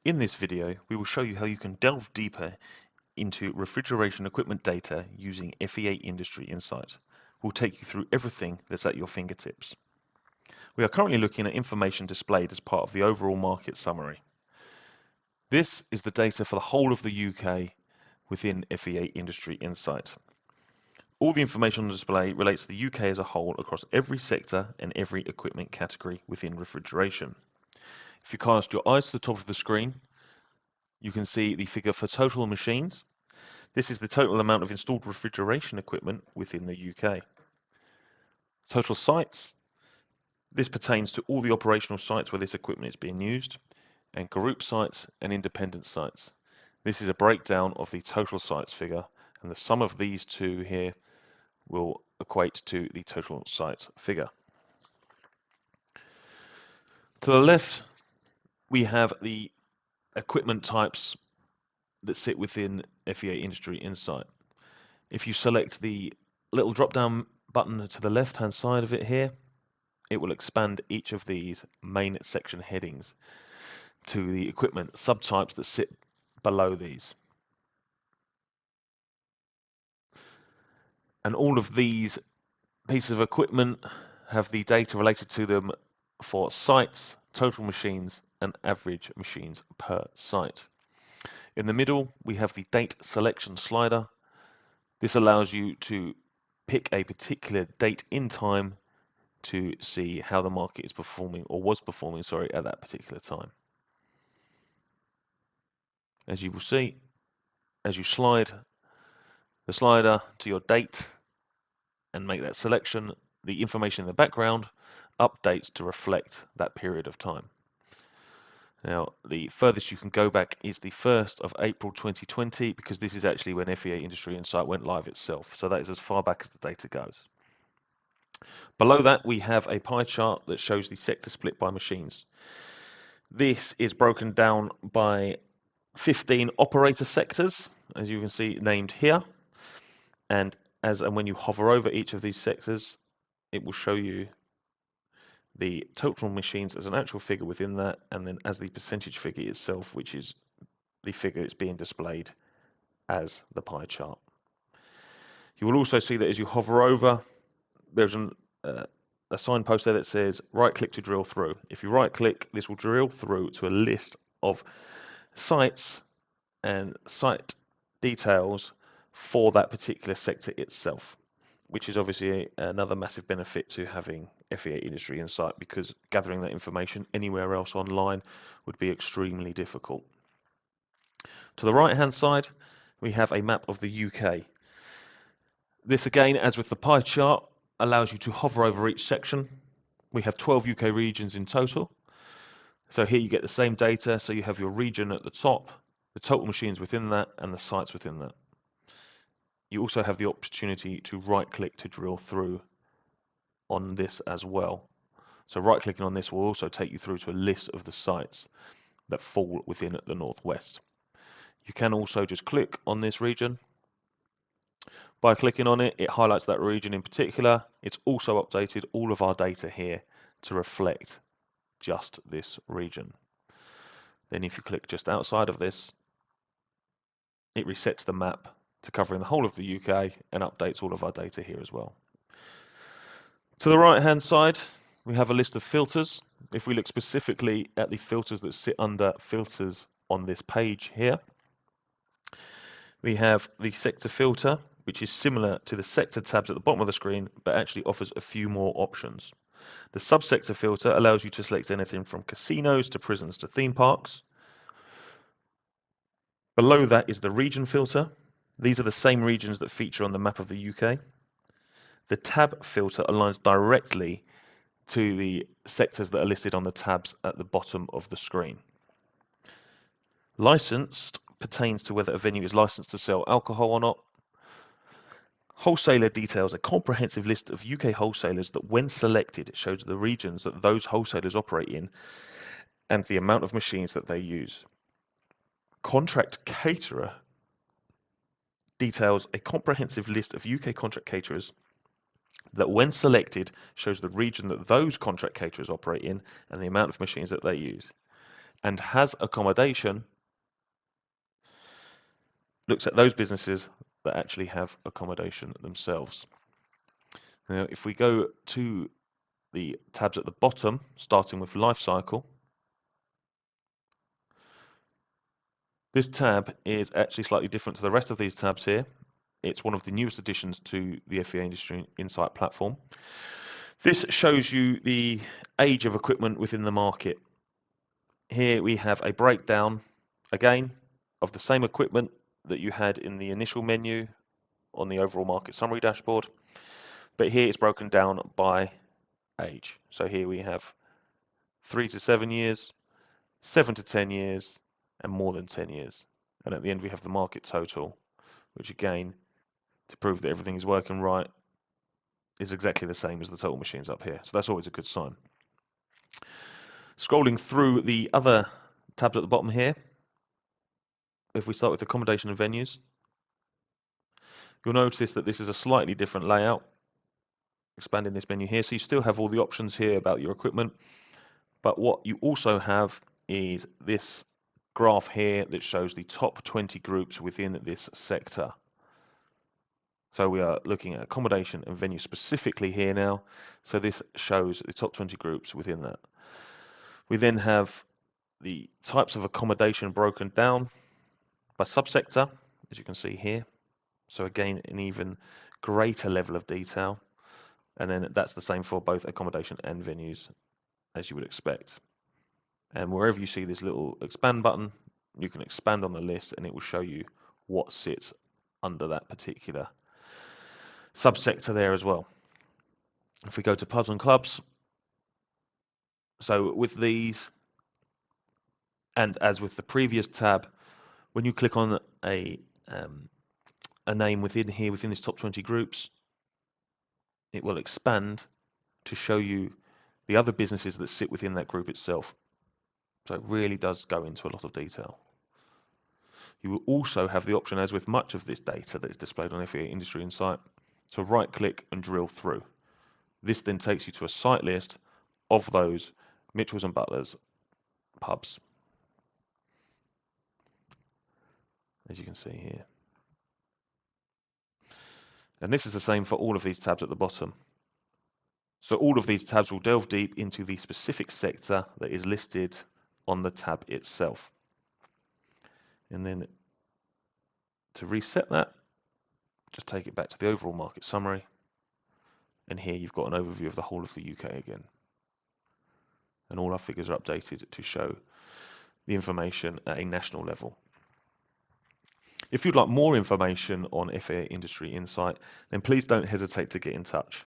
In this video, we will show you how you can delve deeper into refrigeration equipment data using FEA Industry Insight. We'll take you through everything that's at your fingertips. We are currently looking at information displayed as part of the overall market summary. This is the data for the whole of the UK within FEA Industry Insight. All the information on display relates to the UK as a whole across every sector and every equipment category within refrigeration. If you cast your eyes to the top of the screen, you can see the figure for total machines. This is the total amount of installed refrigeration equipment within the UK. Total sites. This pertains to all the operational sites where this equipment is being used, and group sites and independent sites. This is a breakdown of the total sites figure, and the sum of these two here will equate to the total sites figure. To the left, we have the equipment types that sit within FEA Industry Insight. If you select the little drop-down button to the left-hand side of it here, it will expand each of these main section headings to the equipment subtypes that sit below these. And all of these pieces of equipment have the data related to them for sites, total machines, and average machines per site. In the middle, we have the date selection slider. This allows you to pick a particular date in time to see how the market is performing, or was performing, sorry, at that particular time. As you will see, as you slide the slider to your date and make that selection, the information in the background updates to reflect that period of time. Now, the furthest you can go back is the 1st of April 2020, because this is actually when FEA Industry Insight went live itself. So that is as far back as the data goes. Below that, we have a pie chart that shows the sector split by machines. This is broken down by 15 operator sectors, as you can see named here. And when you hover over each of these sectors, it will show you the total machines as an actual figure within that, and then as the percentage figure itself, which is the figure that's being displayed as the pie chart. You will also see that as you hover over, there's a signpost there that says right click to drill through. If you right click, this will drill through to a list of sites and site details for that particular sector itself, which is obviously another massive benefit to having FEA Industry Insight, because gathering that information anywhere else online would be extremely difficult. To the right hand side, we have a map of the UK. This again, as with the pie chart, allows you to hover over each section. We have 12 UK regions in total. So here you get the same data, so you have your region at the top, the total machines within that, and the sites within that. You also have the opportunity to right click to drill through on this as well. So right clicking on this will also take you through to a list of the sites that fall within the Northwest. You can also just click on this region. By clicking on it, it highlights that region in particular. It's also updated all of our data here to reflect just this region. Then if you click just outside of this, it resets the map to covering the whole of the UK and updates all of our data here as well. To the right hand side, we have a list of filters. If we look specifically at the filters that sit under filters on this page here, we have the sector filter, which is similar to the sector tabs at the bottom of the screen, but actually offers a few more options. The subsector filter allows you to select anything from casinos to prisons to theme parks. Below that is the region filter. These are the same regions that feature on the map of the UK. The tab filter aligns directly to the sectors that are listed on the tabs at the bottom of the screen. Licensed pertains to whether a venue is licensed to sell alcohol or not. Wholesaler details a comprehensive list of UK wholesalers that, when selected, shows the regions that those wholesalers operate in and the amount of machines that they use. Contract caterer details a comprehensive list of UK contract caterers that, when selected, shows the region that those contract caterers operate in and the amount of machines that they use. and has accommodation looks at those businesses that actually have accommodation themselves. Now, if we go to the tabs at the bottom, starting with Lifecycle, this tab is actually slightly different to the rest of these tabs here. It's one of the newest additions to the FEA Industry Insight platform. This shows you the age of equipment within the market. Here we have a breakdown, again, of the same equipment that you had in the initial menu on the overall market summary dashboard, but here it's broken down by age. So here we have 3 to 7 years, 7 to 10 years, and more than 10 years. And at the end we have the market total, which again, to prove that everything is working right, is exactly the same as the total machines up here. So that's always a good sign. Scrolling through the other tabs at the bottom here, if we start with accommodation and venues, you'll notice that this is a slightly different layout. Expanding this menu here, so you still have all the options here about your equipment, but what you also have is this graph here that shows the top 20 groups within this sector. So we are looking at accommodation and venue specifically here now, so this shows the top 20 groups within that. We then have the types of accommodation broken down by subsector, as you can see here. So again, an even greater level of detail. And then that's the same for both accommodation and venues, as you would expect. And wherever you see this little expand button, you can expand on the list and it will show you what sits under that particular subsector there as well. If we go to pubs and clubs, so with these, and as with the previous tab, when you click on a name within here, within this top 20 groups, it will expand to show you the other businesses that sit within that group itself. So it really does go into a lot of detail. You will also have the option, as with much of this data that is displayed on FEA Industry Insight, to right click and drill through. This then takes you to a site list of those Mitchells and Butlers pubs, as you can see here. And this is the same for all of these tabs at the bottom. So all of these tabs will delve deep into the specific sector that is listed on the tab itself. And then to reset that, just take it back to the overall market summary. And here you've got an overview of the whole of the UK again. And all our figures are updated to show the information at a national level. If you'd like more information on FEA Industry Insight, then please don't hesitate to get in touch.